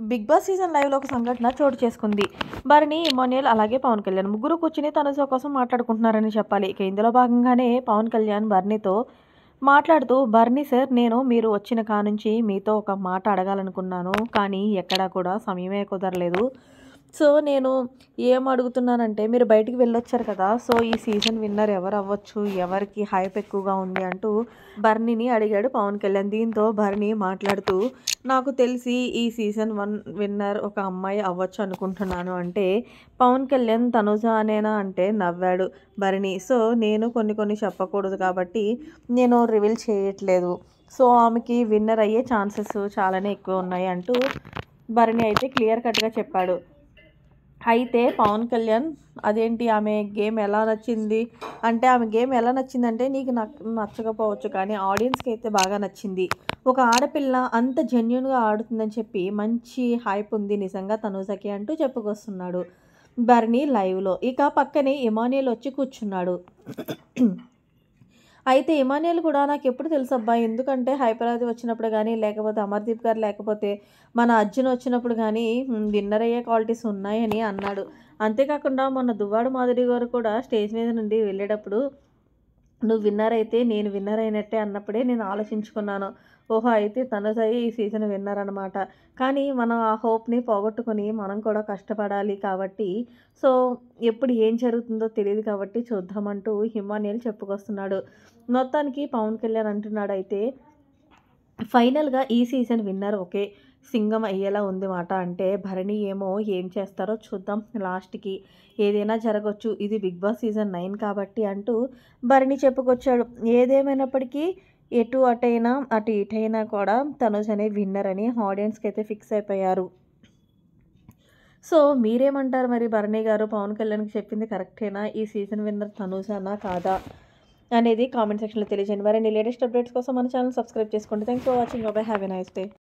Big boss season లైవ్లో ఒక సంఘటన చోటు చేసుకుంది. భరణి, ఇమాన్యుయల్ అలాగే పవన్ కళ్యాణ్ ముగ్గురు కూర్చుని తనుజ కోసం మాట్లాడుకుంటున్నారని చెప్పాలి. ఇక ఇందులో భాగంగానే పవన్ కళ్యాణ్ భరణితో మాట్లాడుతూ, భరణి సార్, నేను మీరు వచ్చిన కానుంచి మీతో ఒక మాట అడగాలనుకున్నాను, కానీ ఎక్కడా కూడా సమయమే కుదరలేదు. సో నేను ఏం అడుగుతున్నానంటే, మీరు బయటికి వెళ్ళొచ్చారు కదా, సో ఈ సీజన్ విన్నర్ ఎవరు అవ్వచ్చు, ఎవరికి హైప్ ఎక్కువగా ఉంది అంటూ భరణిని అడిగాడు పవన్ కళ్యాణ్. దీంతో భరణి మాట్లాడుతూ, నాకు తెలిసి ఈ సీజన్ 1 విన్నర్ ఒక అమ్మాయి అవ్వచ్చు అనుకుంటున్నాను అంటే, పవన్ కళ్యాణ్ తనుజ అనేనా అంటే నవ్వాడు భరణి. సో నేను కొన్ని చెప్పకూడదు కాబట్టి నేను రివీల్ చేయట్లేదు. సో ఆమెకి విన్నర్ అయ్యే ఛాన్సెస్ చాలానే ఎక్కువ ఉన్నాయి అంటూ భరణి అయితే క్లియర్ కట్గా చెప్పాడు. అయితే పవన్ కళ్యాణ్, అదేంటి ఆమె గేమ్ ఎలా నచ్చింది అంటే, ఆమె గేమ్ ఎలా నచ్చిందంటే, నీకు నచ్చకపోవచ్చు కానీ ఆడియన్స్కి అయితే బాగా నచ్చింది. ఒక ఆడపిల్ల అంత జెన్యున్గా ఆడుతుందని చెప్పి మంచి హైప్ ఉంది నిజంగా తనూజకి అంటూ చెప్పుకొస్తున్నాడు బర్నీ లైవ్లో. ఇక పక్కనే ఇమాన్యుయల్ వచ్చి కూర్చున్నాడు. అయితే ఇమాన్యుయల్ కూడా నాకెప్పుడు తెలుసబ్బా, ఎందుకంటే హైపరాది వచ్చినప్పుడు కానీ, లేకపోతే అమర్దీప్ గారు, లేకపోతే మన అర్జున్ వచ్చినప్పుడు కానీ విన్నర్ అయ్యే క్వాలిటీస్ ఉన్నాయని అన్నాడు. అంతేకాకుండా మొన్న దువ్వాడు మాధురి గారు కూడా స్టేజ్ మీద నుండి వెళ్ళేటప్పుడు, నువ్వు విన్నర్ అయితే నేను విన్నర్ అయినట్టే అన్నప్పుడే నేను ఆలోచించుకున్నాను, ఓహో అయితే తనుజ ఈ సీజన్ విన్నర్ అనమాట. కానీ మనం ఆ హోప్ని పోగొట్టుకొని మనం కూడా కష్టపడాలి కాబట్టి, సో ఎప్పుడు ఏం జరుగుతుందో తెలియదు కాబట్టి చూద్దామంటూ హిమానియల్ చెప్పుకొస్తున్నాడు. మొత్తానికి పవన్ కళ్యాణ్ అంటున్నాడు అయితే, ఫైనల్గా ఈ సీజన్ విన్నర్ ఒకే సింగం అయ్యేలా ఉంది మాట. అంటే భరణి ఏమో ఏం చేస్తారో చూద్దాం, లాస్ట్కి ఏదైనా జరగవచ్చు, ఇది బిగ్ బాస్ సీజన్ 9 కాబట్టి అంటూ భరణి చెప్పుకొచ్చాడు. ఏదేమైనప్పటికీ ఎటు అటైనా అటు ఇటైనా కూడా తనుజ్ అనే విన్నర్ అని ఆడియన్స్కి అయితే ఫిక్స్ అయిపోయారు. సో మీరేమంటారు మరి, భరణి గారు పవన్ కళ్యాణ్కి చెప్పింది కరెక్టేనా, ఈ సీజన్ విన్నర్ తనుజానా కాదా అనేది కామెంట్ సెక్షన్లో తెలియజేయండి. మరిన్ని లేటెస్ట్ అప్డేట్స్ కోసం మన ఛానల్ సబ్స్క్రైబ్ చేసుకోండి. Thanks for watching. Bye, have a nice day.